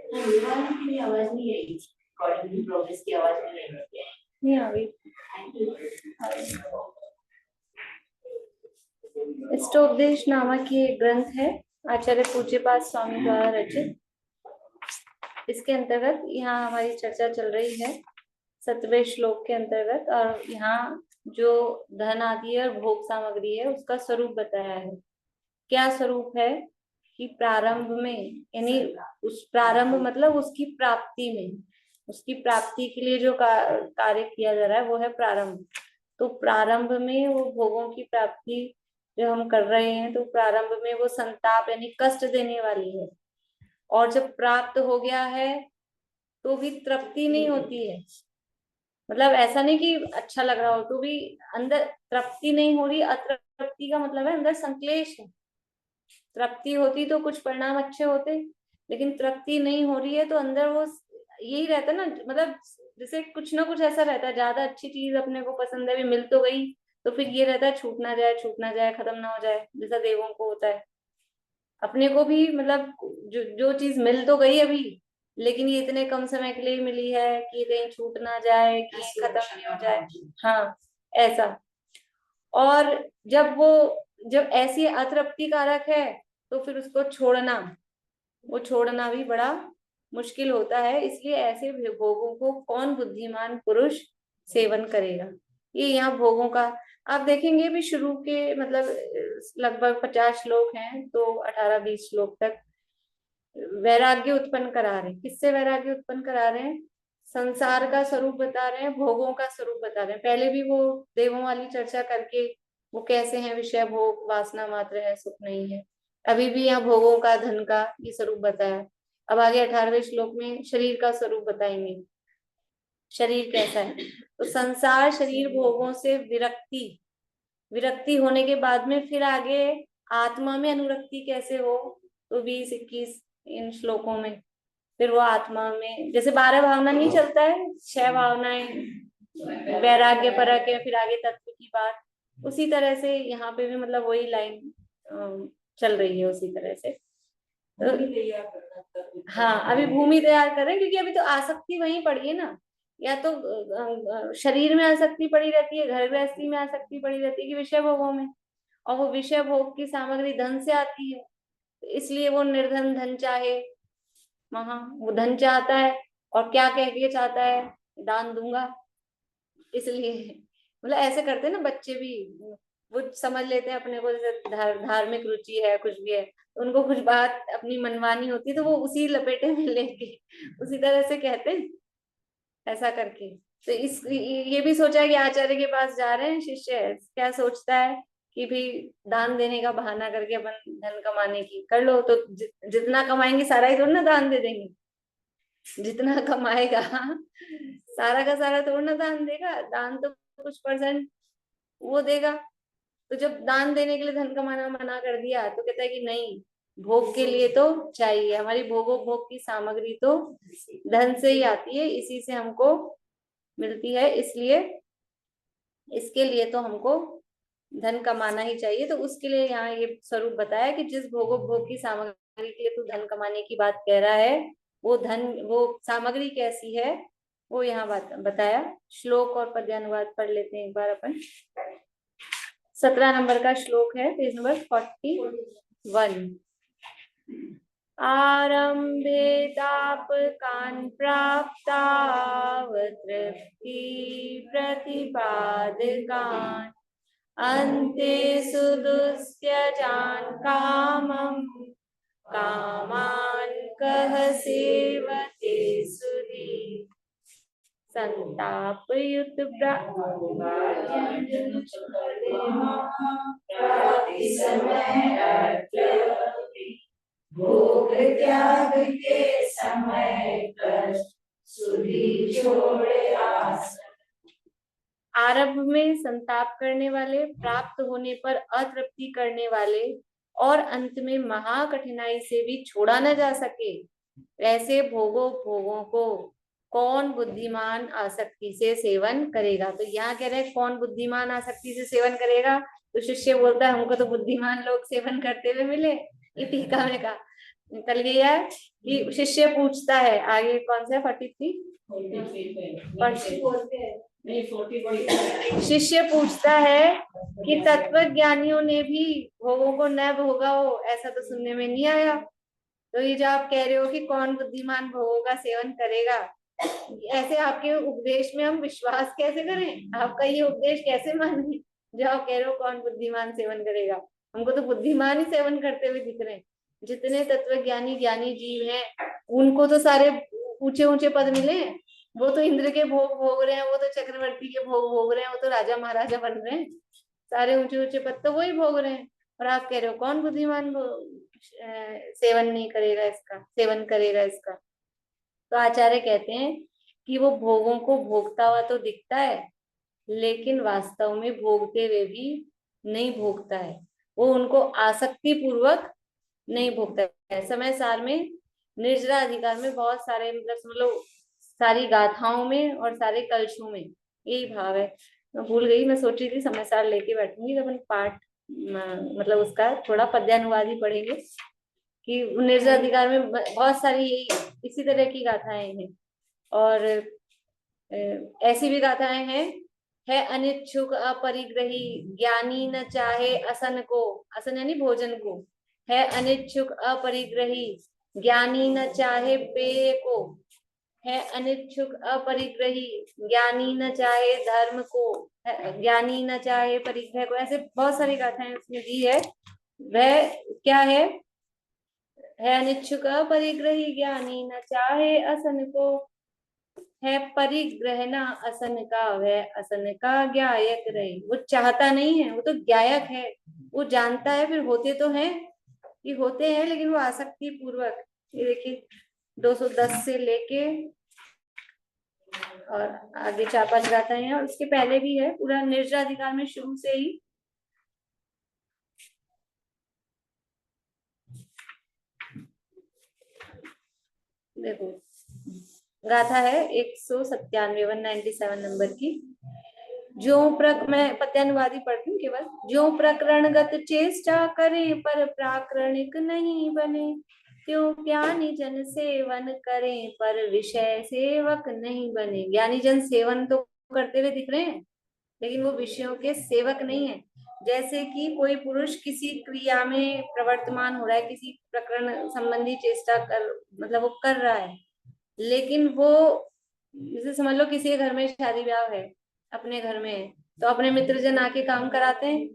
ये वाले की भी आवाज नहीं आई, रिकॉर्डिंग की प्रोग्रेस की आवाज नहीं आई, नहीं आ गई। इष्टोपदेश नामक ये ग्रंथ है, आचार्य पूज्यपाद स्वामी द्वारा रचित। इसके अंतर्गत यहाँ हमारी चर्चा चल रही है 7वें श्लोक के अंतर्गत, और यहाँ जो धन आदि और भोग सामग्री है उसका स्वरूप बताया है। क्या स्वरूप है कि प्रारंभ में, यानी उस प्रारंभ मतलब उसकी प्राप्ति में, उसकी प्राप्ति के लिए जो कार्य किया जा रहा है वो है प्रारंभ। तो प्रारंभ में वो भोगों की प्राप्ति जो हम कर रहे हैं, तो प्रारंभ में वो संताप यानी कष्ट देने वाली है। और जब प्राप्त हो गया है तो भी तृप्ति नहीं होती है। मतलब ऐसा नहीं कि अच्छा लग रहा हो तो भी अंदर तृप्ति नहीं हो रही। अतृप्ति का मतलब है अंदर संक्लेश है। तृप्ति होती तो कुछ परिणाम अच्छे होते, लेकिन तृप्ति नहीं हो रही है तो अंदर वो यही रहता ना, मतलब जैसे कुछ ना कुछ ऐसा रहता है। ज्यादा अच्छी चीज अपने को पसंद है, भी मिल तो गई, तो फिर ये रहता है छूट ना जाए, छूट ना जाए, खत्म ना हो जाए, जैसा देवों को होता है। अपने को भी मतलब जो जो चीज मिल तो गई अभी, लेकिन ये इतने कम समय के लिए मिली है कि कहीं छूट ना जाए, कि खत्म नहीं हो जाए। हाँ, ऐसा। और जब ऐसी अतृप्ति कारक है तो फिर उसको छोड़ना, वो छोड़ना भी बड़ा मुश्किल होता है। इसलिए ऐसे भोगों को कौन बुद्धिमान पुरुष सेवन करेगा। ये यहाँ भोगों का आप देखेंगे भी शुरू के मतलब लगभग 50 श्लोक हैं, तो 18-20 श्लोक तक वैराग्य उत्पन्न करा रहे हैं। किससे वैराग्य उत्पन्न करा रहे हैं? संसार का स्वरूप बता रहे हैं, भोगों का स्वरूप बता रहे हैं। पहले भी वो देवों वाली चर्चा करके वो कैसे हैं, विषय भोग वासना मात्र है, सुख नहीं है। अभी भी यहाँ भोगों का, धन का ये स्वरूप बताया। अब आगे 18वें श्लोक में शरीर का स्वरूप बताएंगे, शरीर कैसा है। तो संसार शरीर भोगों से विरक्ति, विरक्ति होने के बाद में फिर आगे आत्मा में अनुरक्ति कैसे हो, तो 20-21 इन श्लोकों में फिर वो आत्मा में, जैसे 12 भावना नहीं चलता है, 6 भावनाएं, वैराग्य परक है, फिर आगे तत्व की बात, उसी तरह से यहाँ पे भी मतलब वही लाइन चल रही है उसी तरह से। तो हाँ, अभी भूमि तैयार कर रहे हैं, क्योंकि अभी तो आसक्ति वहीं पड़ी है ना। या तो शरीर में आसक्ति पड़ी रहती है, घर गृहस्थी में आसक्ति पड़ी रहती है कि विषय भोगों में, और वो विषय भोग की सामग्री धन से आती है। तो इसलिए वो निर्धन धन चाहे, वहां वो धन चाहता है, और क्या कह के चाहता है, दान दूंगा। इसलिए मतलब ऐसे करते हैं ना बच्चे भी, वो समझ लेते हैं अपने को, जैसे धार्मिक रुचि है, कुछ भी है, तो उनको कुछ बात अपनी मनवानी होती है तो वो उसी लपेटे में लेके उसी तरह से कहते हैं, ऐसा करके। तो इस ये भी सोचा है कि आचार्य के पास जा रहे हैं शिष्य, क्या सोचता है कि भी दान देने का बहाना करके अपन धन कमाने की कर लो, तो जितना कमाएंगे सारा ही थोड़ा ना दान दे देंगे। जितना कमाएगा सारा का सारा थोड़ा ना दान देगा, दान तो कुछ परसेंट वो देगा। तो जब दान देने के लिए धन कमाना मना कर दिया, तो कहता है कि नहीं, भोग के लिए तो चाहिए, हमारी भोगो भोग की सामग्री तो धन से ही आती है, इसी से हमको मिलती है, इसलिए इसके लिए तो हमको धन कमाना ही चाहिए। तो उसके लिए यहाँ ये स्वरूप बताया कि जिस भोगो भोग की सामग्री के लिए तू धन कमाने की बात कह रहा है, वो धन, वो सामग्री कैसी है, वो यहाँ बात बताया। श्लोक और पद्यानुवाद पढ़ लेते हैं एक बार अपन। 17 नंबर का श्लोक है, पेज नंबर 41। आरंभे तापकान् प्राप्तावतृप्ति प्रतिपादकान् अन्ते सुदुस्त्यजान् कामम् कामान् कः सेवते सुधि संतापयुत भोग त्याग के समय कष्ट सुधि छोड़े आस। आरंभ में संताप करने वाले, प्राप्त होने पर अतृप्ति करने वाले, और अंत में महा कठिनाई से भी छोड़ा न जा सके, ऐसे भोगों को कौन बुद्धिमान आसक्ति से सेवन करेगा। तो यहाँ कह रहे हैं कौन बुद्धिमान आसक्ति से सेवन करेगा, तो शिष्य बोलता है हमको तो बुद्धिमान लोग सेवन करते हुए मिले। ये टीका में कहा निकल गया है कि शिष्य पूछता है, आगे कौन सा है 43 शिष्य पूछता है कि तत्व ज्ञानियों ने भी भोगों को न भोगा हो, ऐसा तो सुनने में नहीं आया। तो ये जो आप कह रहे हो कि कौन बुद्धिमान भोगों का सेवन करेगा, ऐसे आपके उपदेश में हम विश्वास कैसे करें? आपका ये उपदेश कैसे माने जो आप कह रहे हो कौन बुद्धिमान सेवन करेगा? हमको तो बुद्धिमान ही सेवन करते हुए दिख रहे हैं। जितने तत्व ज्ञानी ज्ञानी जीव हैं उनको तो सारे ऊंचे ऊंचे पद मिले हैं। वो तो इंद्र के भोग भोग रहे हैं, वो तो चक्रवर्ती के भोग भोग रहे हैं, वो तो राजा महाराजा बन रहे हैं, सारे ऊंचे ऊंचे पद तो वही भोग रहे हैं। और आप कह रहे हो कौन बुद्धिमान सेवन नहीं करेगा इसका, सेवन करेगा इसका। तो आचार्य कहते हैं कि वो भोगों को भोगता हुआ तो दिखता है, लेकिन वास्तव में भोगते हुए भी नहीं भोगता है। वो उनको आसक्ति पूर्वक नहीं भोगता है। समय सार में निर्जरा अधिकार में बहुत सारे मतलब समझ लो सारी गाथाओं में और सारे कलशों में यही भाव है। मैं भूल गई, मैं सोच रही थी समय सार लेके बैठूंगी जब अपन पाठ मतलब उसका थोड़ा पद्यानुवाद ही पढ़ेंगे कि निर्जरा अधिकार में बहुत सारी यही इसी तरह की गाथाएं हैं। और ऐसी भी गाथाएं हैं, है अनिच्छुक अपरिग्रही ज्ञानी न चाहे असन को, असन यानी भोजन को, है अनिच्छुक अपरिग्रही ज्ञानी न चाहे पेय को, है अनिच्छुक अपरिग्रही ज्ञानी न चाहे धर्म को, ज्ञानी न चाहे परिग्रह को। ऐसे बहुत सारी गाथाएं उसमें दी है। वह क्या है अनिच्छुक अपरिग्रही ज्ञानी न चाहे असन को, है परिग्रह ना असन का, वह असन का ज्ञायक रहे। वो चाहता नहीं है, वो तो ज्ञायक है, वो जानता है, फिर होते तो हैं कि होते हैं लेकिन वो आसक्ति पूर्वक। ये देखिए 210 से लेके और आगे 4-5 गाथाएं हैं और उसके पहले भी है, पूरा निर्जरा अधिकार में शुरू से ही। देखो गाथा है 197 197 नंबर की। जो मैं पद्यानुवादी पढ़ती हूँ केवल। जो प्रकरणगत चेष्टा करे पर प्राकरणिक नहीं बने, त्यों ज्ञानी जन सेवन करें पर विषय सेवक नहीं बने। ज्ञानी जन सेवन तो करते हुए दिख रहे हैं लेकिन वो विषयों के सेवक नहीं है। जैसे कि कोई पुरुष किसी क्रिया में प्रवर्तमान हो रहा है, किसी प्रकरण संबंधी चेष्टा कर मतलब वो कर रहा है, लेकिन वो जैसे समझ लो किसी के घर में शादी ब्याह है, अपने घर में है, तो अपने मित्र जन आके काम कराते हैं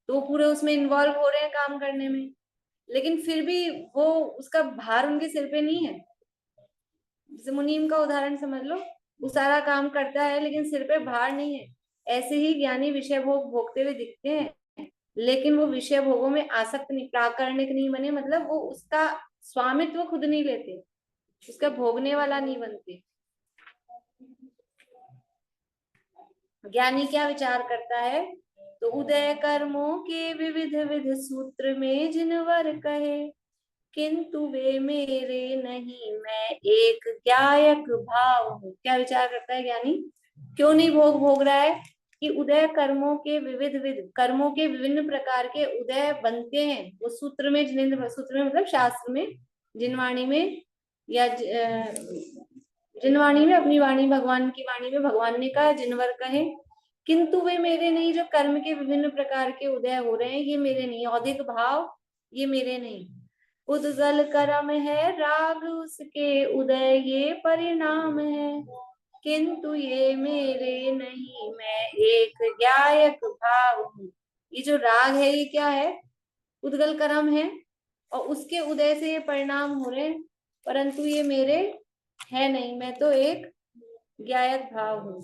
तो वो पूरे उसमें इन्वॉल्व हो रहे हैं काम करने में, लेकिन फिर भी वो उसका भार उनके सिर पे नहीं है। जैसे मुनीम का उदाहरण समझ लो, वो सारा काम करता है लेकिन सिर पे भार नहीं है। ऐसे ही ज्ञानी विषय भोग भोगते हुए दिखते हैं लेकिन वो विषय भोगों में आसक्त नहीं, प्राकरणिक नहीं बने, मतलब वो उसका स्वामित्व खुद नहीं लेते, उसका भोगने वाला नहीं बनते। ज्ञानी क्या विचार करता है? तो उदय कर्मों के विविध विध सूत्र में जिनवर कहे, किंतु वे मेरे नहीं मैं एक ज्ञायक भाव हूँ। क्या विचार करता है ज्ञानी? क्यों नहीं भोग भोग रहा है? कि उदय कर्मों के विविध विध, कर्मों के विभिन्न प्रकार के उदय बनते हैं वो सूत्र में, जिनेन्द्र सूत्र में मतलब शास्त्र में, जिनवाणी में या जिनवाणी में, अपनी वाणी भगवान की वाणी में भगवान ने कहा जिनवर कहे, किंतु वे मेरे नहीं। जो कर्म के विभिन्न प्रकार के उदय हो रहे हैं ये मेरे नहीं, औदिक भाव ये मेरे नहीं। उद्गल कर्म है राग उसके उदय ये परिणाम है, किंतु ये मेरे नहीं मैं एक ज्ञायक भाव हूँ। ये जो राग है ये क्या है? उद्गल कर्म है और उसके उदय से ये परिणाम हो रहे हैं, परंतु ये मेरे है नहीं, मैं तो एक ज्ञायक भाव हूँ।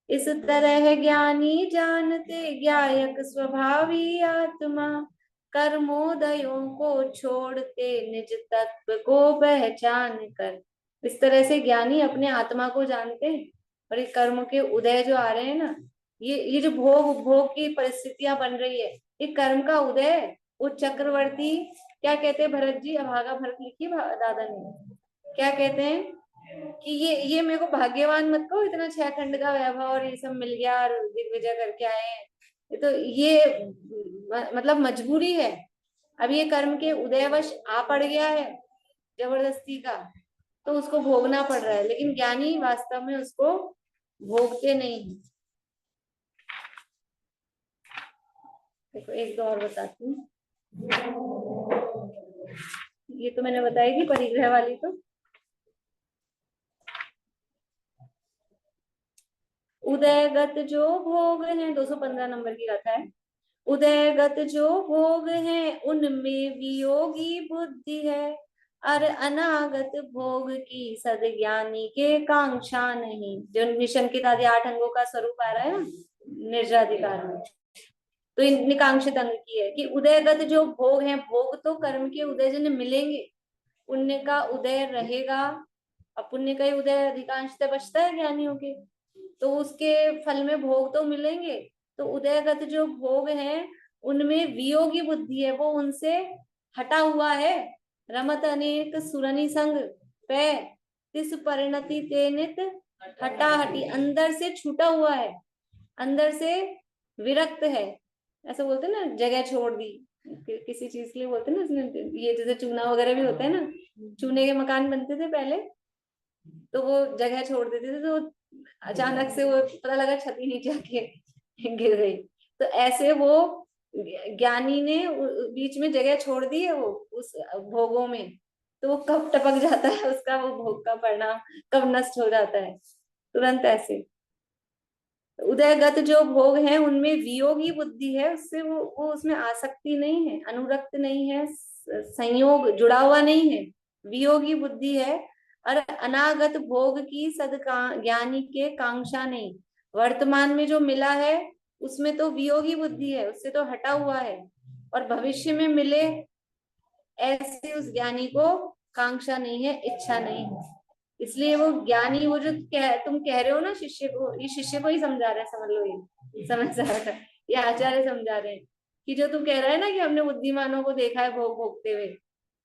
इस तरह ज्ञानी जानते ज्ञायक स्वभावी आत्मा, कर्मोदयों को छोड़ते निज तत्व को पहचान कर। इस तरह से ज्ञानी अपने आत्मा को जानते हैं और ये कर्म के उदय जो आ रहे हैं ना, ये जो भोग भोग की परिस्थितियां बन रही है, ये कर्म का उदय है। वो चक्रवर्ती क्या कहते हैं, भरत जी, अभागा भरत लिखी दादा ने, क्या कहते हैं कि ये मेरे को भाग्यवान मत कहो, इतना 6 खंड का वैभव और ये सब मिल गया और दिग्विजय करके आए हैं। ये तो ये मतलब मजबूरी है। अब ये कर्म के उदयवश आ पड़ गया है जबरदस्ती का, तो उसको भोगना पड़ रहा है, लेकिन ज्ञानी वास्तव में उसको भोगते नहीं है। देखो एक दो और बताती हूँ। ये तो मैंने बताई थी परिग्रह वाली। तो उदयगत जो भोग हैं, 215 नंबर की गाथा है। उदयगत जो भोग हैं उनमें वियोगी बुद्धि है, और अनागत भोग की सदज्ञानी के कांक्षा नहीं। जो निशंकित आदि 8 अंगों का स्वरूप आ रहा है ना निर्जाधिकार में, तो इन निकांक्षित अंग की है कि उदयगत जो भोग हैं, भोग तो कर्म के उदय जन्य मिलेंगे, पुण्य का उदय रहेगा। अब पुण्य का ही उदय अधिकांशतः बचता है ज्ञानियों के, तो उसके फल में भोग तो मिलेंगे। तो उदयगत जो भोग हैं उनमें वियोगी बुद्धि है, वो उनसे हटा हुआ है। रमत अनेक सुरनि संग पे तिस परिणति ते नित हटा हटी, अंदर से छूटा हुआ है, अंदर से विरक्त है। ऐसे बोलते हैं ना, जगह छोड़ दी किसी चीज के लिए, बोलते हैं ना उसने, ये जैसे चूना वगैरह भी होता है ना, चूने के मकान बनते थे पहले, तो वो जगह छोड़ देते थे, तो अचानक से वो पता लगा छती नीचे आके गिर गई। तो ऐसे वो ज्ञानी ने बीच में जगह छोड़ दी है वो उस भोगों में, तो वो कब टपक जाता है उसका, वो भोग का परिणाम कब नष्ट हो जाता है, तुरंत ऐसे। उदयगत जो भोग है उनमें वियोगी बुद्धि है, उससे वो उसमें आसक्ति नहीं है, अनुरक्त नहीं है, संयोग जुड़ा हुआ नहीं है, वियोगी बुद्धि है। और अनागत भोग की ज्ञानी के कांक्षा नहीं, वर्तमान में जो मिला है उसमें तो वियोगी बुद्धि है, उससे तो हटा हुआ है, और भविष्य में मिले ऐसे उस ज्ञानी को कांक्षा नहीं है, इच्छा नहीं है। इसलिए वो ज्ञानी, वो जो तुम कह रहे हो ना शिष्य को, ये शिष्य को ही समझा रहे हैं, समझ लो, ये समझ आ रहा है, ये आचार्य समझा रहे हैं कि जो तू कह रहा है ना कि हमने बुद्धिमानों को देखा है भोग भोगते हुए,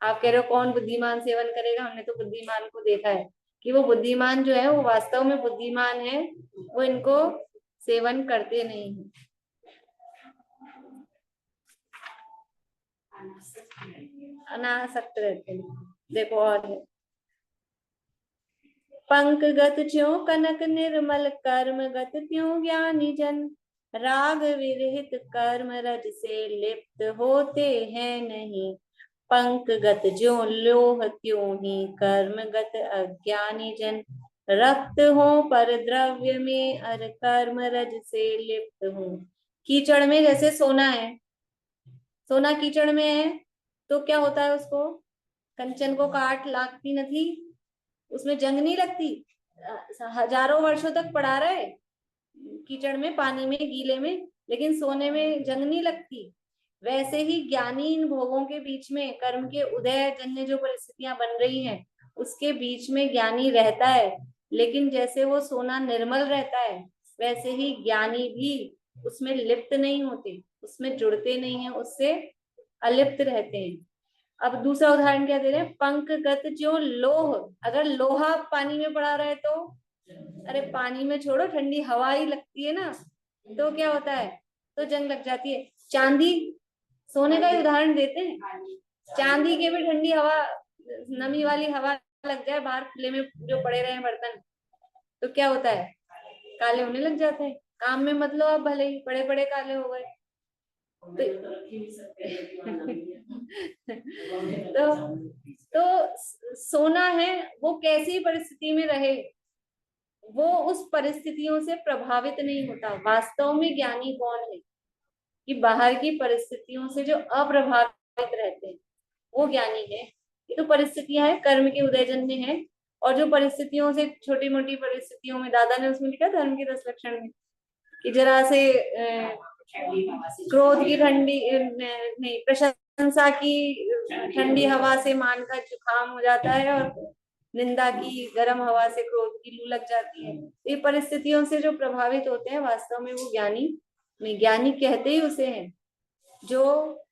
आप कह रहे हो कौन बुद्धिमान सेवन करेगा, हमने तो बुद्धिमान को देखा है, कि वो बुद्धिमान जो है वो वास्तव में बुद्धिमान है, वो इनको सेवन करते नहीं है, अनासक्त रहते हैं। देखो और है, पंकगत ज्यों कनक निर्मल, कर्मगत त्यों ज्ञानी जन, राग विरहित कर्म रज से लिप्त होते हैं नहीं। पंकगत ज्यों लोह त्यों ही कर्मगत अज्ञानी जन, रक्त हो पर द्रव्य में अर कर्म रज से लिप्त हो। कीचड़ में जैसे सोना है, सोना कीचड़ में है तो क्या होता है, उसको कंचन को काट लागती नहीं, उसमें जंग नहीं लगती, हजारों वर्षों तक पड़ा रहे कीचड़ में, पानी में, गीले में, लेकिन सोने में जंग नहीं लगती। वैसे ही ज्ञानी इन भोगों के बीच में, कर्म के उदय जन्य जो परिस्थितियां बन रही हैं उसके बीच में ज्ञानी रहता है, लेकिन जैसे वो सोना निर्मल रहता है वैसे ही ज्ञानी भी उसमें लिप्त नहीं होते, उसमें जुड़ते नहीं है, उससे अलिप्त रहते हैं। अब दूसरा उदाहरण क्या दे रहे हैं, पंकगत जो लोह, अगर लोहा पानी में पड़ा रहे तो, अरे पानी में छोड़ो, ठंडी हवा ही लगती है ना, तो क्या होता है, तो जंग लग जाती है। चांदी, सोने का ही उदाहरण देते हैं, चांदी के भी ठंडी हवा, नमी वाली हवा लग जाए बाहर खुले में जो पड़े रहे बर्तन, तो क्या होता है, काले होने लग जाते हैं। काम में मतलब आप भले ही बड़े बड़े काले हो गए, तो सोना है, वो कैसी परिस्थिति में रहे वो उस परिस्थितियों से प्रभावित नहीं होता। वास्तव में ज्ञानी कौन है, कि बाहर की परिस्थितियों से जो अप्रभावित रहते हैं वो ज्ञानी है। ये तो परिस्थितियां है, कर्म के उदयजन्य है, और जो परिस्थितियों से, छोटी मोटी परिस्थितियों में, दादा ने उसमें लिखा धर्म के 10 लक्षण में कि जरा से क्रोध की ठंडी नहीं, प्रशंसा की ठंडी हवा से मान का जुकाम हो जाता है, और निंदा की गर्म हवा से क्रोध की लू लग जाती है। ये परिस्थितियों से जो प्रभावित होते हैं वास्तव में वो ज्ञानी नहीं, ज्ञानी कहते ही उसे हैं जो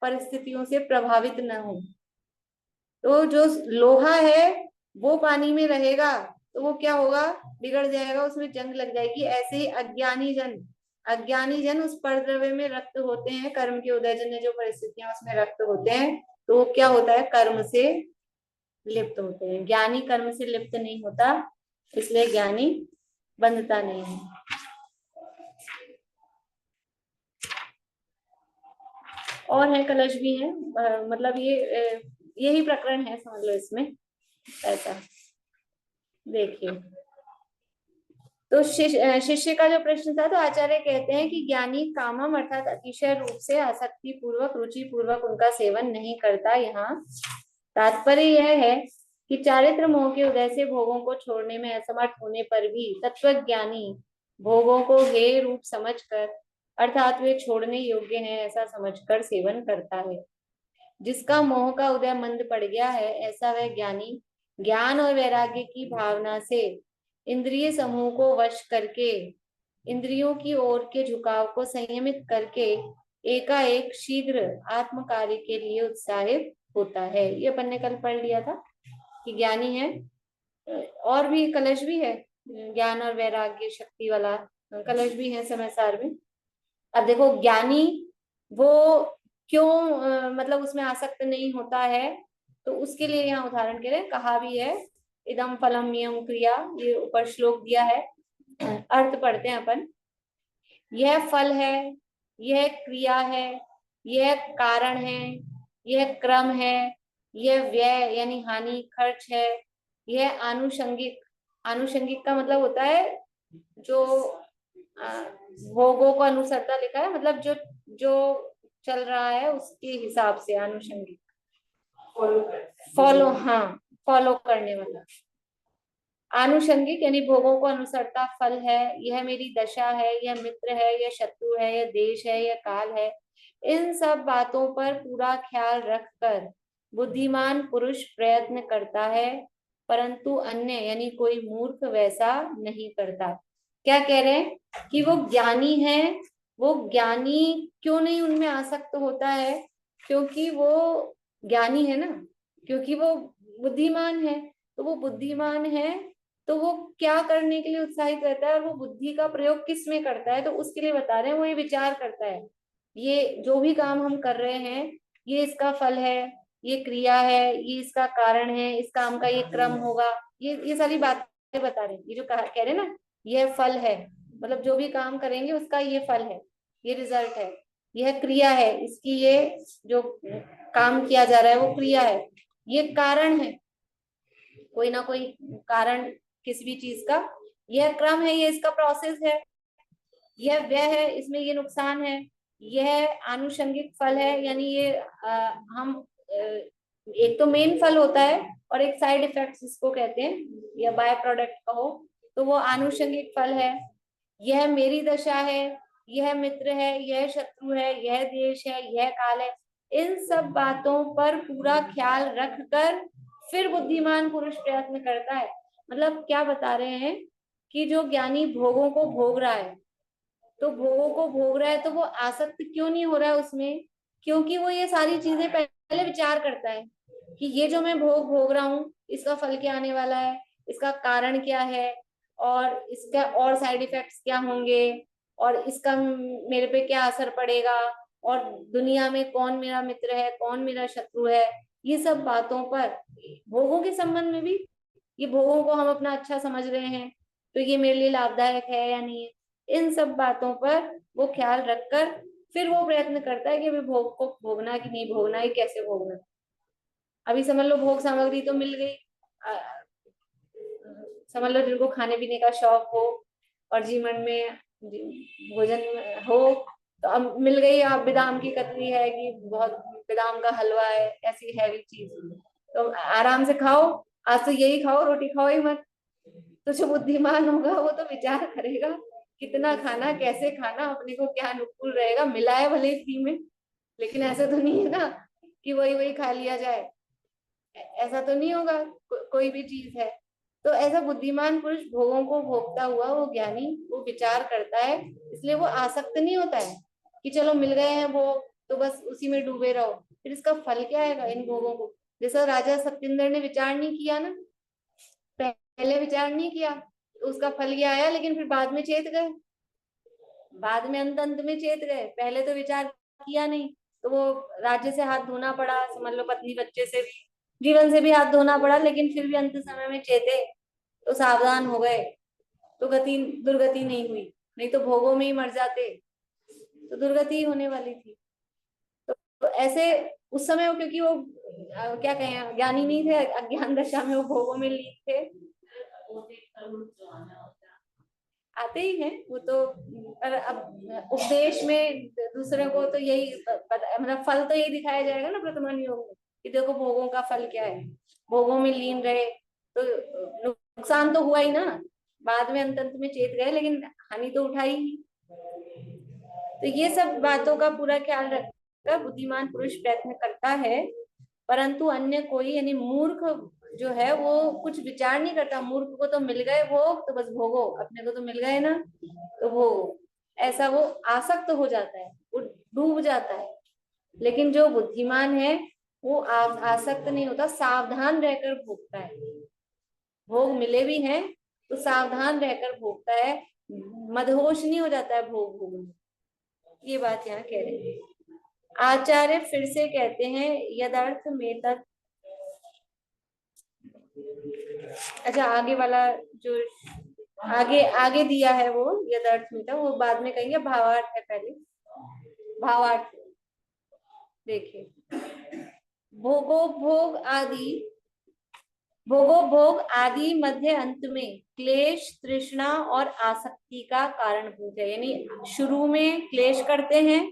परिस्थितियों से प्रभावित न हो। तो जो लोहा है वो पानी में रहेगा तो वो क्या होगा, बिगड़ जाएगा, उसमें जंग लग जाएगी। ऐसे ही अज्ञानी जन उस परद्रव्य में रक्त होते हैं, कर्म के उदयजन्य जो परिस्थितियां उसमें रक्त होते हैं, तो वो क्या होता है, कर्म से लिप्त होते हैं। ज्ञानी कर्म से लिप्त नहीं होता, इसलिए ज्ञानी बंधता नहीं है। और है, कलश भी है, मतलब ये यही प्रकरण है, समझ लो इसमें ऐसा। देखिए, तो शिष्य का जो प्रश्न था, तो आचार्य कहते हैं कि ज्ञानी कामम अर्थात अतिशय रूप से आसक्ति पूर्वक रुचि पूर्वक उनका सेवन नहीं करता। यहाँ तात्पर्य यह है कि चारित्र मोह के उदय से भोगों को छोड़ने में असमर्थ होने पर भी तत्वज्ञानी भोगों को हेय रूप समझकर, अर्थात वे छोड़ने योग्य हैं ऐसा समझकर सेवन करता है। जिसका मोह का उदय मंद पड़ गया है, ऐसा वह ज्ञानी ज्ञान और वैराग्य की भावना से इंद्रिय समूह को वश करके, इंद्रियों की ओर के झुकाव को संयमित करके एकाएक शीघ्र आत्म कार्य के लिए उत्साहित होता है। ये अपन ने कल पढ़ लिया था कि ज्ञानी है। और भी कलश भी है, ज्ञान और वैराग्य शक्ति वाला कलश भी है समय सार में। अब देखो, ज्ञानी वो क्यों मतलब उसमें आसक्त नहीं होता है, तो उसके लिए यहाँ उदाहरण के लिए कहा भी है, इदम फलम यम क्रिया, ये ऊपर श्लोक दिया है, अर्थ पढ़ते हैं अपन। यह फल है, यह क्रिया है, यह कारण है, यह क्रम है, यह व्यय यानी हानि खर्च है, यह आनुषंगिक, आनुषंगिक का मतलब होता है जो भोगों को अनुसरता लिखा है, मतलब जो जो चल रहा है उसके हिसाब से आनुषंगिक, फॉलो, हाँ, फॉलो करने वाला। आनुषंगिक यानी भोगों को अनुसरता फल है, यह मेरी दशा है, यह मित्र है, यह शत्रु है, यह देश है, यह काल है। इन सब बातों पर पूरा ख्याल रखकर बुद्धिमान पुरुष प्रयत्न करता है, परंतु अन्य यानी कोई मूर्ख वैसा नहीं करता। क्या कह रहे हैं कि वो ज्ञानी है, वो ज्ञानी क्यों नहीं उनमें आसक्त होता है, क्योंकि वो ज्ञानी है ना, क्योंकि वो बुद्धिमान है। तो वो बुद्धिमान है तो वो क्या करने के लिए उत्साहित रहता है, और वो बुद्धि का प्रयोग किस में करता है, तो उसके लिए बता रहे हैं, वो ये विचार करता है, ये जो भी काम हम कर रहे हैं, ये इसका फल है, ये क्रिया है, ये इसका कारण है, इस काम का ये क्रम होगा, ये सारी बातें बता रहे हैं। ये जो कह रहे हैं ना, यह फल है, मतलब जो भी काम करेंगे उसका ये फल है, ये रिजल्ट है, यह क्रिया है, इसकी ये जो काम किया जा रहा है वो क्रिया है, ये कारण है, कोई ना कोई कारण किसी भी चीज का, यह क्रम है, ये इसका प्रोसेस है, यह व्यय है, इसमें ये नुकसान है, यह आनुषंगिक फल है, यानी ये हम एक तो मेन फल होता है और एक साइड इफेक्ट्स इसको कहते हैं, या बाय प्रोडक्ट कहो, तो वो आनुषंगिक फल है। यह मेरी दशा है, यह मित्र है, यह शत्रु है, यह देश है, यह काल है। इन सब बातों पर पूरा ख्याल रखकर फिर बुद्धिमान पुरुष प्रयत्न करता है। मतलब क्या बता रहे हैं कि जो ज्ञानी भोगों को भोग रहा है, तो भोगों को भोग रहा है तो वो आसक्त क्यों नहीं हो रहा है उसमें, क्योंकि वो ये सारी चीजें पहले विचार करता है कि ये जो मैं भोग भोग रहा हूँ, इसका फल क्या आने वाला है, इसका कारण क्या है, और इसका और साइड इफेक्ट्स क्या होंगे, और इसका मेरे पे क्या असर पड़ेगा, और दुनिया में कौन मेरा मित्र है, कौन मेरा शत्रु है, ये सब बातों पर, भोगों के संबंध में भी, ये भोगों को हम अपना अच्छा समझ रहे हैं तो ये मेरे लिए लाभदायक है या नहीं है, इन सब बातों पर वो ख्याल रखकर फिर वो प्रयत्न करता है कि अभी भोग को भोगना कि नहीं भोगना है, कैसे भोगना। अभी समझ लो भोग सामग्री तो मिल गई, समझ लो जिनको खाने पीने का शौक हो और जीवन में भोजन हो, तो अब मिल गई, आप बादाम की कतरी है कि बहुत बादाम का हलवा है, ऐसी हैवी चीज, तो आराम से खाओ, आज तो यही खाओ, रोटी खाओ ही मत। तो जो बुद्धिमान होगा वो तो विचार करेगा कितना खाना, कैसे खाना, अपने को क्या अनुकूल रहेगा, मिला है भले ही फ्री में, लेकिन ऐसा तो नहीं है ना कि वही वही खा लिया जाए, ऐसा तो नहीं होगा। कोई भी चीज है, तो ऐसा बुद्धिमान पुरुष भोगों को भोगता हुआ वो ज्ञानी वो विचार करता है, इसलिए वो आसक्त नहीं होता है कि चलो मिल गए हैं भोग तो बस उसी में डूबे रहो, फिर इसका फल क्या आएगा इन भोगों को। जैसा राजा सत्येंद्र ने विचार नहीं किया ना, पहले विचार नहीं किया तो उसका फल ये आया, लेकिन फिर बाद में चेत गए, बाद में अंत अंत में चेत गए, पहले तो विचार किया नहीं, तो वो राज्य से हाथ धोना पड़ा, समझ लो पत्नी बच्चे से भी, जीवन से भी हाथ धोना पड़ा, लेकिन फिर भी अंत समय में चेते तो सावधान हो गए, तो गति दुर्गति नहीं हुई, नहीं तो भोगों में ही मर जाते तो दुर्गति ही होने वाली थी। तो ऐसे उस समय वो, क्योंकि वो क्या कहें, ज्ञानी नहीं थे, अज्ञान दशा में वो भोगों में लीन थे, आते ही हैं वो तो। पर अब उपदेश में दूसरे को तो यही मतलब फल तो यही दिखाया जाएगा ना वर्तमान योग में, कि देखो भोगों का फल क्या है, भोगों में लीन रहे तो नुकसान तो हुआ ही ना, बाद में अंत में चेत गए, लेकिन हानि तो उठाई ही। तो ये सब बातों का पूरा ख्याल रखकर बुद्धिमान पुरुष प्रयत्न करता है, परंतु अन्य कोई यानी मूर्ख जो है वो कुछ विचार नहीं करता। मूर्ख को तो मिल गए भोग तो बस भोगो, अपने को तो मिल गए ना तो भोगो, ऐसा वो आसक्त हो जाता है, वो डूब जाता है। लेकिन जो बुद्धिमान है वो आसक्त नहीं होता, सावधान रहकर भोगता है। भोग मिले भी हैं तो सावधान रहकर भोगता है, मदहोश नहीं हो जाता है भोग भोग में। ये बात यहाँ कह रहे हैं आचार्य। फिर से कहते हैं यदर्थ में तत्, अच्छा आगे वाला जो आगे आगे दिया है वो यदर्थ में था, वो बाद में कहेंगे, भावार्थ है पहले। भावार्थ देखिए, भोगोपभोग आदि, भोगोपभोग आदि मध्य अंत में क्लेश तृष्णा और आसक्ति का कारणभूत है। यानी शुरू में क्लेश करते हैं,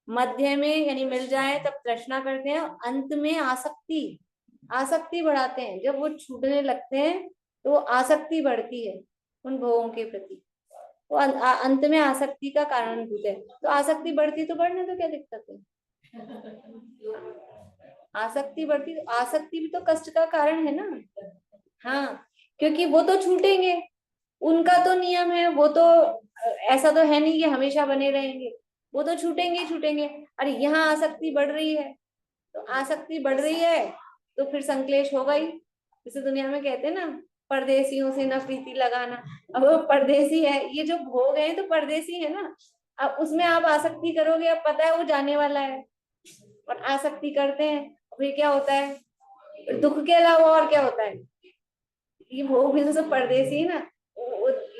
मध्य में यानी मिल जाए तब तृष्णा करते हैं, अंत में आसक्ति, आसक्ति बढ़ाते हैं। जब वो छूटने लगते हैं तो आसक्ति बढ़ती है उन भोगों के प्रति, तो अंत में आसक्ति का कारणभूत है। तो आसक्ति बढ़ती तो बढ़ने, तो क्या दिक्कत है, आसक्ति बढ़ती, तो आसक्ति भी तो कष्ट का कारण है ना। हाँ, क्योंकि वो तो छूटेंगे, उनका तो नियम है, वो तो ऐसा तो है नहीं कि हमेशा बने रहेंगे, वो तो छूटेंगे ही छूटेंगे। अरे यहाँ आसक्ति बढ़ रही है, तो आसक्ति बढ़ रही है तो फिर संक्लेश होगा ही। जैसे दुनिया में कहते हैं ना, परदेसियों से न प्रीति लगाना। अब वो परदेसी है, ये जो भोग है तो परदेसी है ना। अब उसमें आप आसक्ति करोगे, अब पता है वो जाने वाला है, और आसक्ति करते हैं, फिर क्या होता है, दुख के अलावा और क्या होता है। ये भोग भी तो सब परदेसी है ना।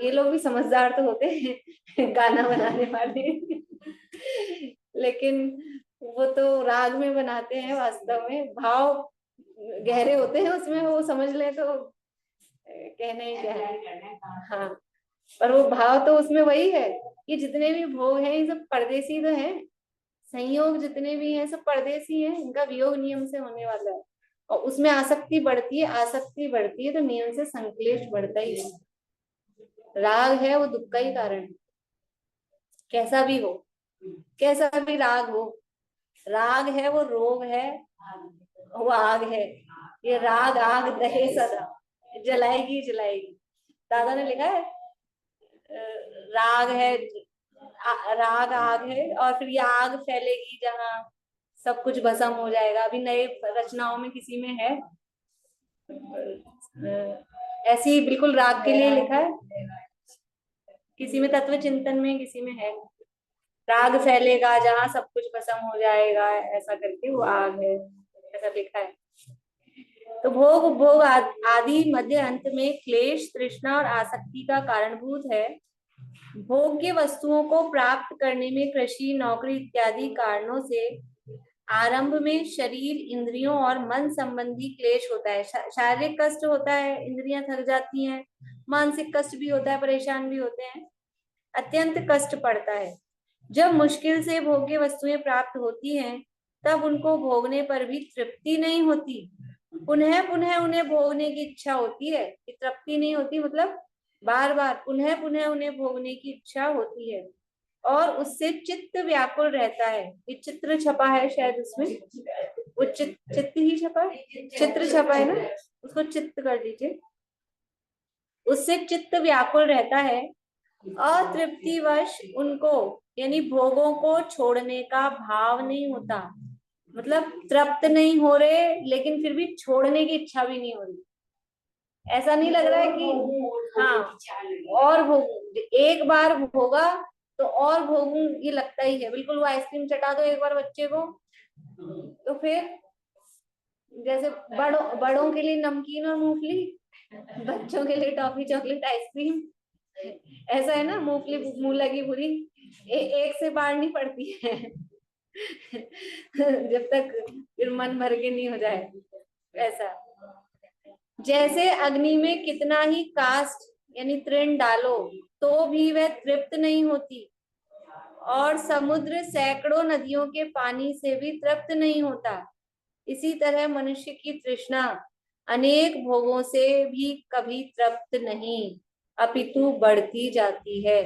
ये लोग भी समझदार तो होते हैं गाना बनाने वाले लेकिन वो तो राग में बनाते हैं, वास्तव में भाव गहरे होते हैं उसमें, वो समझ ले तो कहना ही क्या है। हाँ, पर वो भाव तो उसमें वही है। ये जितने भी भोग हैं ये सब परदेसी तो हैं, संयोग जितने भी हैं सब परदेसी हैं, इनका वियोग नियम से होने वाला है। और उसमें आसक्ति बढ़ती है, आसक्ति बढ़ती है तो नियम से संक्लेश बढ़ता ही है। राग है वो दुख का ही कारण है, कैसा भी हो, कैसा भी राग हो। राग है वो रोग है, वो आग है। ये राग आग दहे सदा, जलाएगी जलाएगी। दादा ने लिखा है राग है, राग आग है, और फिर ये आग फैलेगी जहाँ सब कुछ भस्म हो जाएगा। अभी नए रचनाओं में किसी में है ऐसी ही बिल्कुल राग के लिए लिखा है, किसी में तत्व चिंतन में, किसी में है राग फैलेगा जहाँ सब कुछ भस्म हो जाएगा, ऐसा करके वो आग है, ऐसा लिखा है। तो भोग उपभोग आदि मध्य अंत में क्लेश तृष्णा और आसक्ति का कारणभूत है। भोग्य वस्तुओं को प्राप्त करने में कृषि नौकरी इत्यादि कारणों से आरंभ में शरीर इंद्रियों और मन संबंधी क्लेश होता है। शारीरिक कष्ट होता है, इंद्रियां थक जाती हैं, मानसिक कष्ट भी होता है, परेशान भी होते हैं, अत्यंत कष्ट पड़ता है। जब मुश्किल से भोग्य वस्तुएं प्राप्त होती हैं तब उनको भोगने पर भी तृप्ति नहीं होती, पुनः पुनः उन्हें भोगने की इच्छा होती है। तृप्ति नहीं होती मतलब बार बार पुनः पुनः उन्हें भोगने की इच्छा होती है, और उससे चित्त व्याकुल रहता है। ये चित्र छपा है शायद उसमें, वो चित्त ही छपा है, चित्र छपा है ना, उसको चित्त कर दीजिए। उससे चित्त व्याकुल रहता है, अतृप्तिवश उनको यानी भोगों को छोड़ने का भाव नहीं होता। मतलब तृप्त नहीं हो रहे लेकिन फिर भी छोड़ने की इच्छा भी नहीं हो रही। ऐसा नहीं लग रहा है कि हाँ और भोगूं, एक बार भोगा तो और भोगूं, ये लगता ही है। बिल्कुल वो आइसक्रीम चटा दो एक बार बच्चे को तो फिर जैसे बड़ों के लिए नमकीन और मूंगफली, बच्चों के लिए टॉफी चॉकलेट आइसक्रीम, ऐसा है ना। मूंगफली मुंह लगी पूरी, एक से बाहर नहीं पड़ती है जब तक फिर मन भर के नहीं हो जाए। ऐसा जैसे अग्नि में कितना ही काष्ठ यानी तृण डालो तो भी वह तृप्त नहीं होती, और समुद्र सैकड़ों नदियों के पानी से भी तृप्त नहीं होता, इसी तरह मनुष्य की तृष्णा अनेक भोगों से भी कभी तृप्त नहीं अपितु बढ़ती जाती है।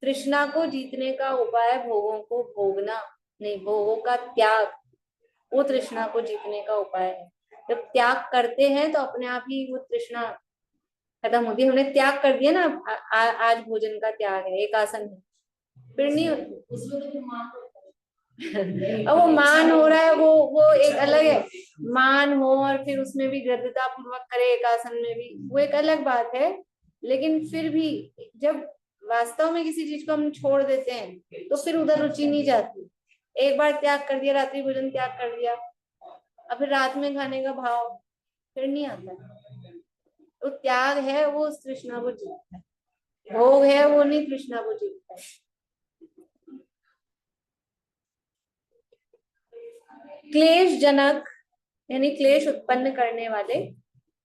तृष्णा को जीतने का उपाय भोगों को भोगना नहीं, भोगों का त्याग वो तृष्णा को जीतने का उपाय है। जब त्याग करते हैं तो अपने आप ही वो तृष्णा खत्म होती है। हमने त्याग कर दिया ना, आज भोजन का त्याग है, एक आसन है, फिर नहीं होती। अब वो मान हो रहा है, वो एक अलग है। मान हो और फिर उसमें भी गद्यता पूर्वक करे एक आसन में भी, वो एक अलग बात है। लेकिन फिर भी जब वास्तव में किसी चीज को हम छोड़ देते हैं तो फिर उधर रुचि नहीं जाती। एक बार त्याग कर दिया, रात्रि भोजन त्याग कर दिया, अब फिर रात में खाने का भाव फिर नहीं आता। तो त्याग है वो उस तृष्णा को जीतता है, भोग है वो नहीं तृष्णा को जीतता है। क्लेश जनक यानी क्लेश उत्पन्न करने वाले,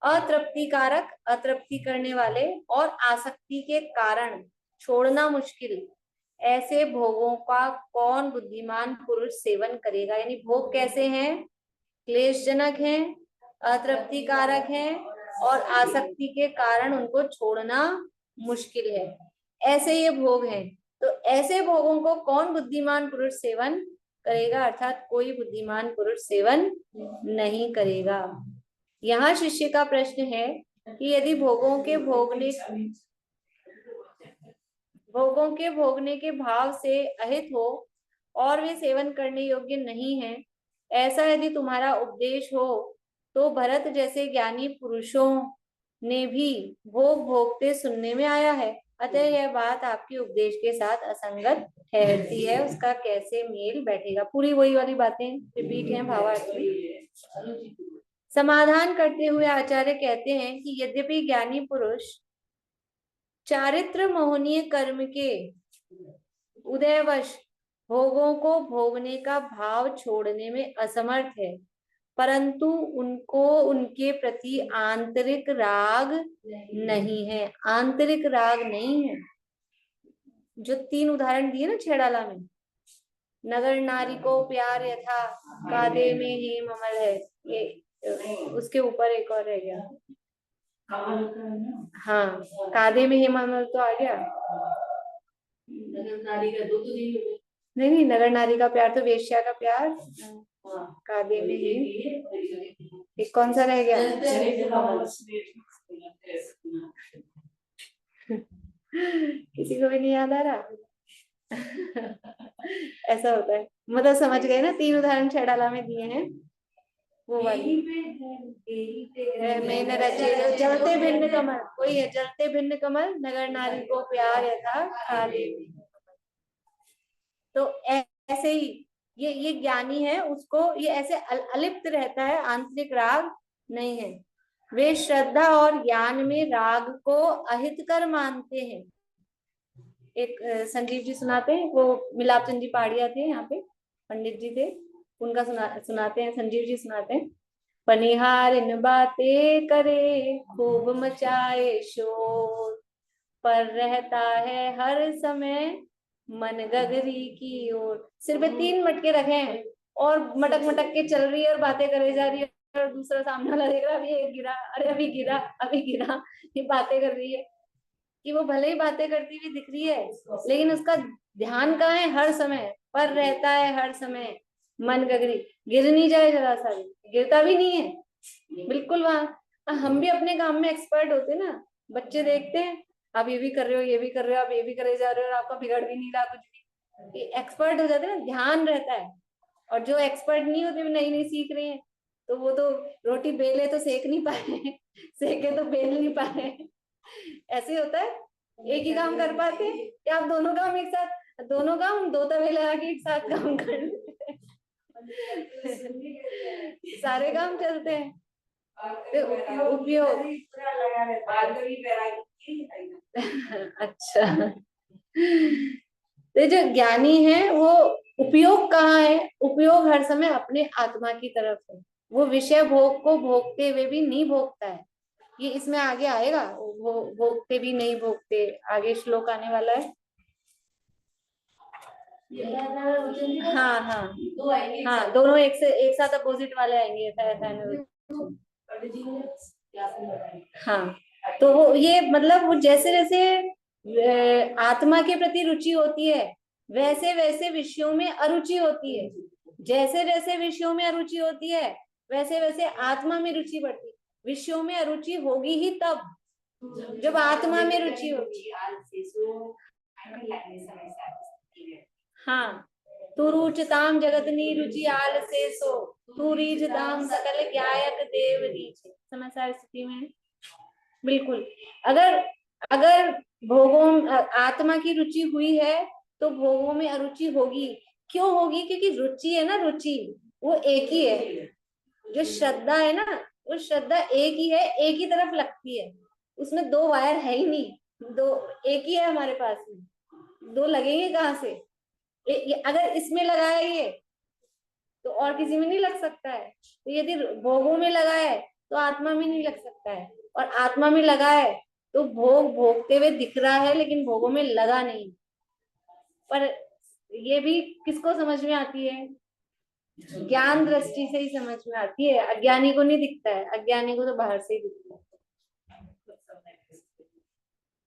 अतृप्तिकारक अतृप्ति करने वाले, और आसक्ति के कारण छोड़ना मुश्किल ऐसे भोगों का कौन बुद्धिमान पुरुष सेवन करेगा। यानी भोग कैसे हैं? क्लेशजनक हैं, अतृप्तिकारक हैं, और आसक्ति के कारण उनको छोड़ना मुश्किल है, ऐसे ये भोग हैं। तो ऐसे भोगों को कौन बुद्धिमान पुरुष सेवन करेगा, अर्थात कोई बुद्धिमान पुरुष सेवन नहीं करेगा। यहाँ शिष्य का प्रश्न है कि यदि भोगों के भोगने के भाव से अहित हो और वे सेवन करने योग्य नहीं है, ऐसा यदि तुम्हारा उपदेश हो तो भरत जैसे ज्ञानी पुरुषों ने भी भोग भोगते सुनने में आया है, अतः यह बात आपके उपदेश के साथ असंगत ठहरती है, उसका कैसे मेल बैठेगा। पूरी वही वाली बातें रिपीट हैं भावार्थ में। समाधान करते हुए आचार्य कहते हैं कि यद्यपि ज्ञानी पुरुष चारित्र मोहनीय कर्म के उदयवश भोगों को भोगने का भाव छोड़ने में असमर्थ है, परंतु उनको उनके प्रति आंतरिक राग नहीं है। आंतरिक राग नहीं है। जो 3 उदाहरण दिए ना छेड़ाला में, नगर नारी को प्यार यथा कादे में हेम अमल है, ये उसके ऊपर एक और रह गया। हाँ, कादे में हेम अमल तो आ गया। नगर नारी का दो तो नहीं नहीं, नगर नारी का प्यार तो वेश्या का प्यार कादे में है। एक कौन सा रह गया? किसी को भी नहीं याद आ रहा। ऐसा होता है, मतलब समझ गए ना, 3 उदाहरण छेड़ाला में दिए हैं वो वाली। मैंने रचे जलते भिन्न कमल, वही है, जलते भिन्न कमल नगर नारी को प्यार यथा कादे में। तो ऐसे ही ये ज्ञानी है, उसको ये ऐसे अलिप्त रहता है, आंतरिक राग नहीं है। वे श्रद्धा और ज्ञान में राग को अहितकर मानते हैं। एक संजीव जी सुनाते हैं, वो मिलाप चंद जी पहाड़िया थे, यहाँ पे पंडित जी थे, उनका सुनाते हैं, संजीव जी सुनाते हैं। पनिहार इन बातें करे खूब मचाए शोर, पर रहता है हर समय मन गगरी की ओर। सिर पे 3 मटके रखे हैं और मटक मटक के चल रही है और बातें करे जा रही है, और दूसरा सामने वाला देख रहा है, अभी एक गिरा, अरे अभी गिरा, अभी गिरा, ये बातें कर रही है। कि वो भले ही बातें करती हुई दिख रही है, लेकिन उसका ध्यान कहाँ है? हर समय पर रहता है, हर समय मन गगरी, गिर नहीं जाए जरा सा भी, गिरता भी नहीं है बिल्कुल। वहां हम भी अपने काम में एक्सपर्ट होते ना, बच्चे देखते हैं आप ये भी कर रहे हो, ये भी कर रहे हो, आप ये भी करे जा रहे हो, और आपका बिगड़ भी नहीं रहा कुछ भी, एक्सपर्ट हो जाते ना, ध्यान रहता है। और जो एक्सपर्ट नहीं होते, नई नई सीख रहे हैं, तो वो तो रोटी बेले तो सेक नहीं पाए सेके तो बेल नहीं पाए, ऐसे होता है। एक ही काम कर पाते हैं या आप दोनों काम एक साथ, दोनों काम 2 तवे लगा के एक साथ काम कर लेते हैं। सारे काम चलते हैं। तो उपयोग अच्छा, तो जो ज्ञानी है वो उपयोग कहाँ है? उपयोग हर समय अपने आत्मा की तरफ है। वो विषय भोग को भोगते हुए भी नहीं भोगता है। ये इसमें आगे आएगा, वो भोगते भी नहीं भोगते, आगे श्लोक आने वाला है। हाँ हाँ हाँ, दोनों एक साथ अपोजिट वाले आएंगे। हाँ, तो वो ये मतलब वो जैसे जैसे आत्मा के प्रति रुचि होती है, वैसे वैसे विषयों में अरुचि होती है। जैसे जैसे विषयों में अरुचि होती है, वैसे वैसे आत्मा में रुचि बढ़ती है। विषयों में अरुचि होगी ही तब जब आत्मा में रुचि होगी। हाँ, तू रुचताम जगतनी रुचि आल से सो, तू रीझताम सकल ज्ञायक देव रीच। समझ स्थिति में बिल्कुल। अगर अगर भोगों आत्मा की रुचि हुई है तो भोगों में अरुचि होगी। क्यों होगी? क्योंकि रुचि है ना, रुचि वो एक ही है। जो श्रद्धा है ना, वो श्रद्धा एक ही है, एक ही तरफ लगती है। उसमें दो वायर है ही नहीं, दो एक ही है हमारे पास में। दो लगेंगे कहाँ से? अगर इसमें लगाया ये तो और किसी में नहीं लग सकता है। तो यदि भोगों में लगा है तो आत्मा में नहीं लग सकता है, और आत्मा में लगा है तो भोग भोगते हुए दिख रहा है लेकिन भोगों में लगा नहीं। पर ये भी किसको समझ में आती है? ज्ञान दृष्टि से ही समझ में आती है, अज्ञानी को नहीं दिखता है। अज्ञानी को तो बाहर से ही दिखता है।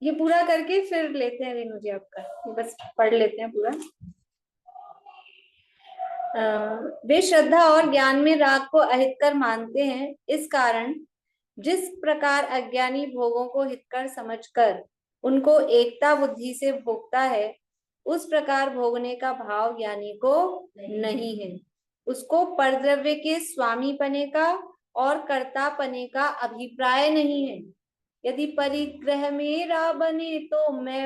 ये पूरा करके फिर लेते हैं रेणु जी आपका, ये बस पढ़ लेते हैं पूरा। वे श्रद्धा और ज्ञान में राग को अहितकर मानते हैं। इस कारण जिस प्रकार अज्ञानी भोगों को हितकर समझकर उनको एकता बुद्धि से भोगता है, उस प्रकार भोगने का भाव ज्ञानी को नहीं है। उसको परद्रव्य के स्वामी पने का और कर्ता पने का अभिप्राय नहीं है। यदि परिग्रह मेरा बने तो मैं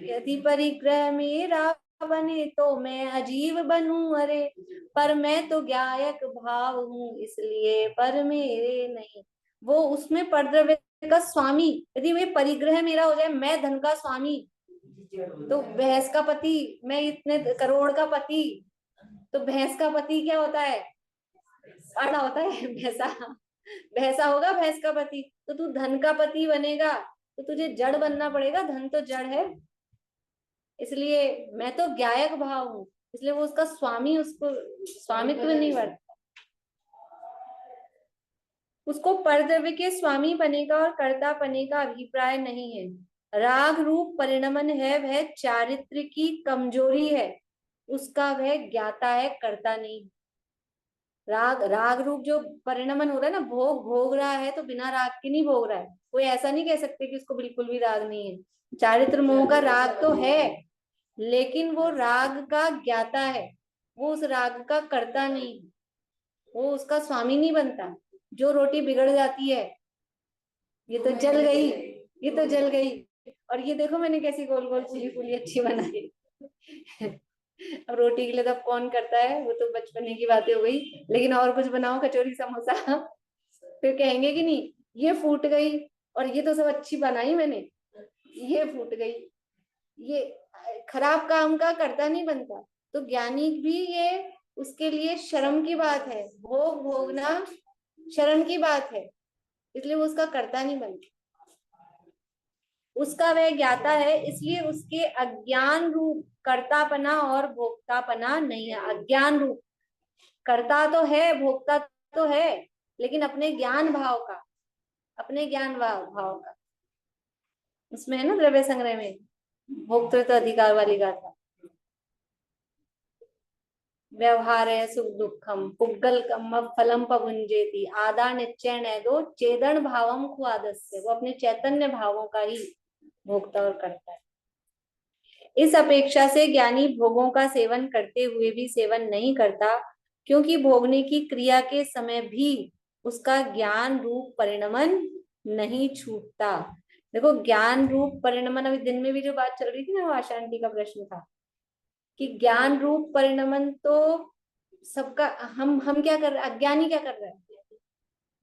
यदि परिग्रह मेरा बने तो मैं अजीव बनूं, अरे पर मैं तो ज्ञायक भाव हूँ इसलिए पर मेरे नहीं। वो उसमें परद्रव्य का स्वामी, यदि वे परिग्रह मेरा हो जाए, मैं धन का स्वामी, तो भैंस का पति, मैं इतने करोड़ का पति, तो भैंस का पति क्या होता है? पाड़ा होता है भैंसा। भैंसा होगा भैंस का पति। तो तू धन का पति बनेगा तो तुझे जड़ बनना पड़ेगा, धन तो जड़ है। इसलिए मैं तो ज्ञायक भाव हूँ, इसलिए वो उसका स्वामी, उसको स्वामित्व नहीं बरता। उसको परद्रव्य के स्वामी बने का और कर्ता बने का अभिप्राय नहीं है। राग रूप परिणमन है, वह चारित्र की कमजोरी है, उसका वह ज्ञाता है, कर्ता नहीं। राग रूप जो परिणमन हो रहा है ना, भोग भोग रहा है तो बिना राग के नहीं भोग रहा है। कोई ऐसा नहीं कह सकते कि उसको बिल्कुल भी राग नहीं है। चारित्र मोह का राग तो है, लेकिन वो राग का ज्ञाता है, वो उस राग का कर्ता नहीं, वो उसका स्वामी नहीं बनता। जो रोटी बिगड़ जाती है, ये तो जल गई, ये तो जल गई, और ये देखो मैंने कैसी गोल गोल फूली फूली अच्छी बनाई। अब रोटी के लिए तो अब कौन करता है, वो तो बचपने की बातें हो गई। लेकिन और कुछ बनाओ, कचौरी समोसा, फिर कहेंगे कि नहीं ये फूट गई, और ये तो सब अच्छी बनाई मैंने, ये फूट गई। ये खराब काम का कर्ता नहीं बनता। तो ज्ञानी भी ये उसके लिए शर्म की बात है, भोग भोगना शर्म की बात है, इसलिए वो उसका कर्ता नहीं बनता। उसका वह ज्ञाता है, इसलिए उसके अज्ञान रूप कर्तापना और भोक्तापना नहीं है। अज्ञान रूप कर्ता तो है, भोक्ता तो है, लेकिन अपने ज्ञान भाव का, अपने ज्ञान भाव का। उसमें है ना द्रव्य संग्रह में भोक्तृत्व अधिकार वाली गाथा। व्यवहार है सुख दुखम पुग्गल कम फलम पभुंजेति आदा निश्चय दो चेदन भावम खुआदस्य। वो अपने चैतन्य भावों का ही भोगता और करता है। इस अपेक्षा से ज्ञानी भोगों का सेवन करते हुए भी सेवन नहीं करता, क्योंकि भोगने की क्रिया के समय भी उसका ज्ञान रूप परिणमन नहीं छूटता। देखो ज्ञान रूप परिणमन, अभी दिन में भी जो बात चल रही थी ना, वो आशांति का प्रश्न था कि ज्ञान रूप परिणमन तो सबका। हम क्या कर रहे हैं, अज्ञानी क्या कर रहा है,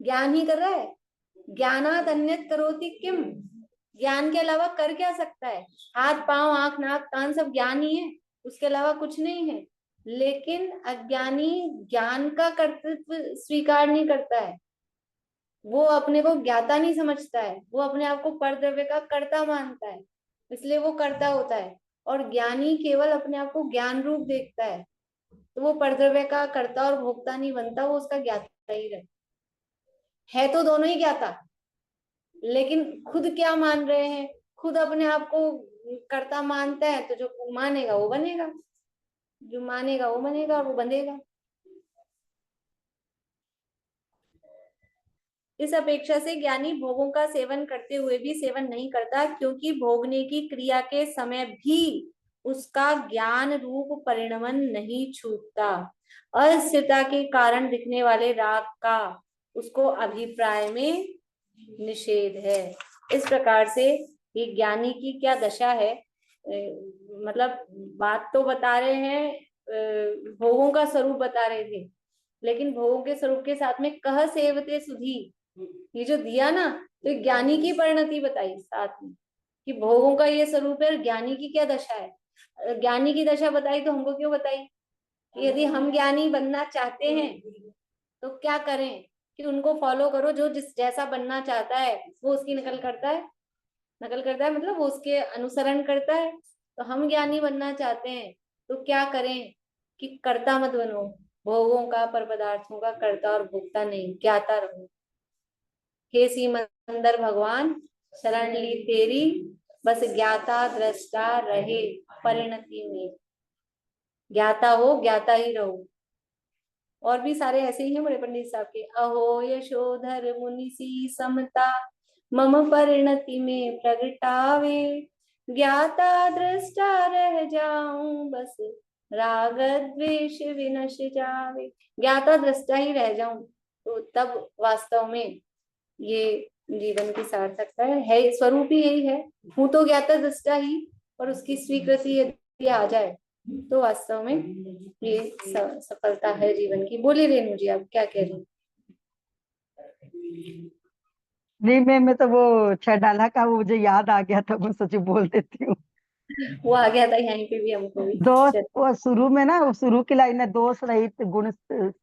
ज्ञान ही कर रहा है। ज्ञानात अन्यत करोति किम, ज्ञान के अलावा कर क्या सकता है। हाथ पांव आंख नाक कान सब ज्ञान ही है, उसके अलावा कुछ नहीं है। लेकिन अज्ञानी ज्ञान का कर्तृत्व स्वीकार नहीं करता है, वो अपने को ज्ञाता नहीं समझता है, वो अपने आप को परद्रव्य का कर्ता मानता है, इसलिए वो कर्ता होता है। और ज्ञानी केवल अपने आप को ज्ञान रूप देखता है, तो वो परद्रव्य का कर्ता और भोक्ता नहीं बनता, वो उसका ज्ञाता ही रहता है। तो दोनों ही ज्ञाता, लेकिन खुद क्या मान रहे हैं, खुद अपने आप को कर्ता मानता है, तो जो मानेगा वो बनेगा, जो मानेगा वो बनेगा और वो बंधेगा। इस अपेक्षा से ज्ञानी भोगों का सेवन करते हुए भी सेवन नहीं करता, क्योंकि भोगने की क्रिया के समय भी उसका ज्ञान रूप परिणमन नहीं छूटता। अस्थिरता के कारण दिखने वाले राग का उसको अभिप्राय में निषेध है। इस प्रकार से ये ज्ञानी की क्या दशा है, मतलब बात तो बता रहे हैं, भोगों का स्वरूप बता रहे थे, लेकिन भोगों के स्वरूप के साथ में कह सेवते सुधी, ये जो दिया ना, तो ज्ञानी की परिणति बताई साथ में, कि भोगों का ये स्वरूप है और ज्ञानी की क्या दशा है। ज्ञानी की दशा बताई तो हमको क्यों बताई, कि यदि हम ज्ञानी बनना चाहते हैं तो क्या करें, कि उनको फॉलो करो, जो जिस जैसा बनना चाहता है वो उसकी नकल करता है। नकल करता है मतलब वो उसके अनुसरण करता है। तो हम ज्ञानी बनना चाहते हैं तो क्या करें, कि कर्ता मत बनो, भोगों का पर पदार्थों का कर्ता और भोक्ता नहीं, ज्ञाता रहो। हे सिमंदर भगवान शरण ली तेरी, बस ज्ञाता दृष्टा रहे परिणति में, ज्ञाता हो ज्ञाता ही रहो। और भी सारे ऐसे ही हैं बड़े पंडित साहब के, अहो यशोधर मुनि सी समता, मम परिणति में प्रगटावे, ज्ञाता दृष्टा रह जाऊं बस, राग द्वेष विनश जावे। ज्ञाता दृष्टा ही रह जाऊं, तो तब वास्तव में ये जीवन की सार्थकता है, स्वरूप ही यही है। हूं तो ज्ञाता दृष्टा ही, और उसकी स्वीकृति यदि आ जाए तो वास्तव में ये सफलता है जीवन की। बोलिए रेणु जी, आप क्या कह रही नहीं, मैं तो वो छह डाला का वो मुझे याद आ गया था, मैं सोची बोल देती हूँ। हैं, वो आ गया था यहीं पे भी हमको भी। दोष, चल, वो शुरू में ना, वो शुरू की लाइन है, दोष रहित गुण सहित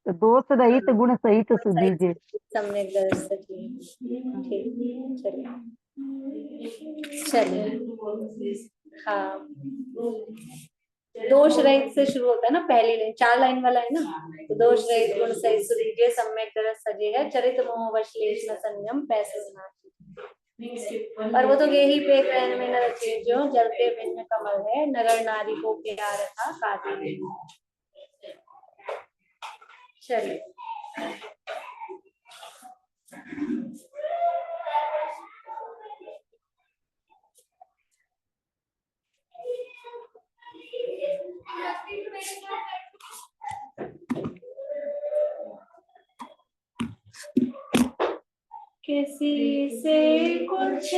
सही, सुधीजे। सम्यक दर्शन जी। ठीक, चलिए चलिए। हाँ, दोष रहित से शुरू होता है ना, पहली लाइन 4 लाइन वाला है ना, तो दोष रहित गुण सहित सुधीजे, सम्यक दरस सजे है, चरित मोह वश लेश न संयम पैसे पर्वतों के ही पे नयन में न रचे, जो जलते बिन कमल है, नर नारी को प्यार था कातिल। चलिए, किसी से कुछ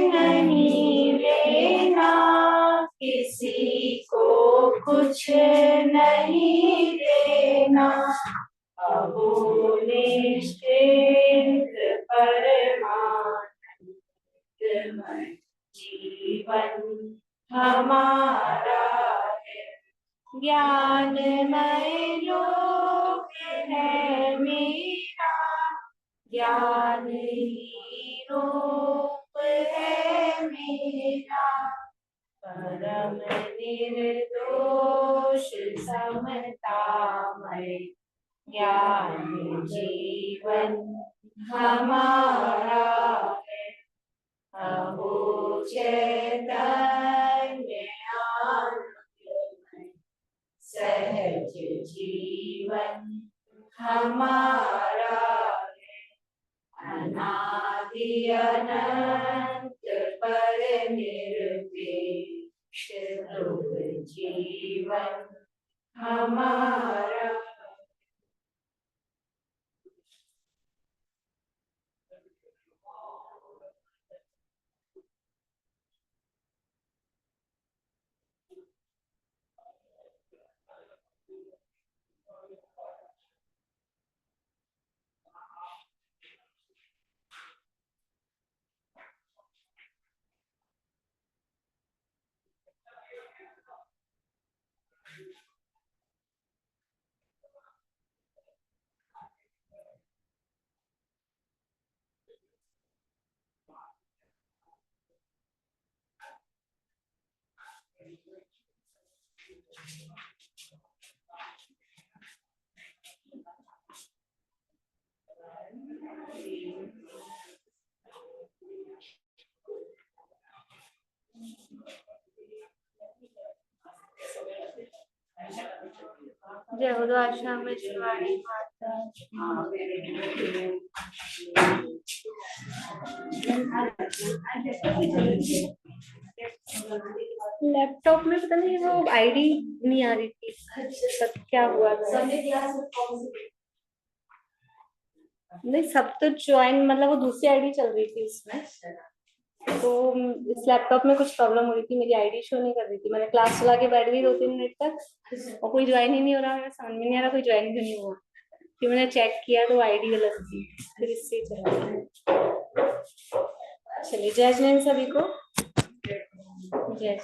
नहीं लेना, किसी को कुछ नहीं देना, अहो निश्चित परमानंदमय जीवन हमारा है, ज्ञानमय लोक है मेरा, ज्ञान ही रूप है मेरा, परम निर्दोष समतामय ज्ञान जीवन हमारा है, अहो चैतन्य आनंदमय सहज जीवन हमारा है, अनादि अनंत पर निरपेक्ष ध्रुव जीवन हमारा। जय हो तो आश्रम में शिवानी माता। लैपटॉप में पता नहीं वो आईडी नहीं आ रही थी, सब क्या हुआ था। नहीं सब तो ज्वाइन, मतलब वो दूसरी आईडी चल रही थी उसमें, तो इस लैपटॉप में कुछ प्रॉब्लम हो रही थी, मेरी आईडी शो नहीं कर रही थी। मैंने क्लास चला के बैठ गई 2-3 मिनट तक और कोई ज्वाइन ही नहीं हो रहा, मेरा समझ में नहीं आ रहा कोई ज्वाइन क्यों नहीं हुआ। फिर मैंने चेक किया तो आईडी गलत थी, फिर इससे चला। चलिए जय जैन सभी को, जय।